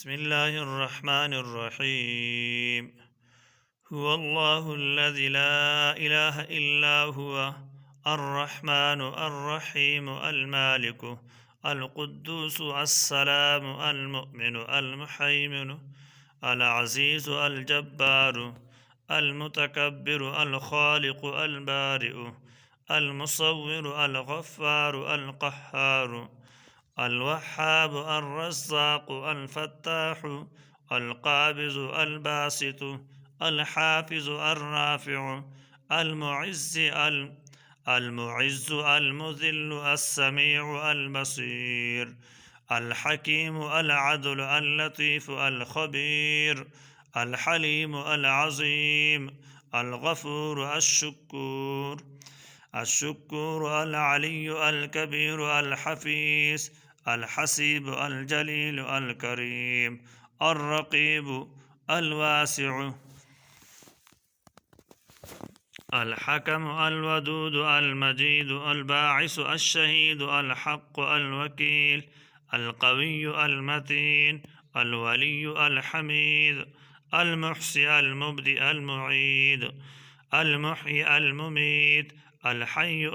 بسم الله الرحمن الرحيم. هو الله الذي لا إله إلا هو الرحمن الرحيم المالك القدوس السلام المؤمن المحيمن العزيز الجبار المتكبر الخالق البارئ المصور الغفار القهار الوهاب الرزاق الفتاح القابض الباسط الحافظ الرافع المعز المذل السميع البصير الحكيم العدل اللطيف الخبير الحليم العظيم الغفور الشكور العلي الكبير الحفيظ الحسيب الجليل الكريم الرقيب الواسع الحكم الودود المجيد الباعث الشهيد الحق الوكيل القوي المتين الولي الحميد المحصي المبدئ المعيد المحيي المميت الحي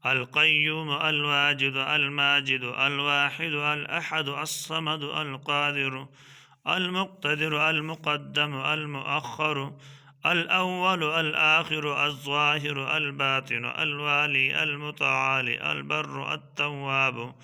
القيوم الواجد الماجد الواحد الأحد الصمد القادر المقتدر المقدم المؤخر الأول الآخر الظاهر الباطن الوالي المتعالي البر التواب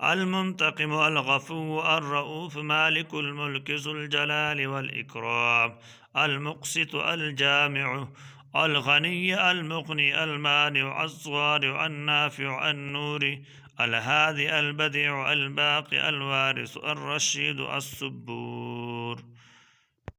المنتقم الغفو الرؤوف مالك الملك ذو الجلال والإكرام المقسط الجامع الغني المغني المانع الضار النافع النور الهادي البديع الباقي الوارث الرشيد الصبور.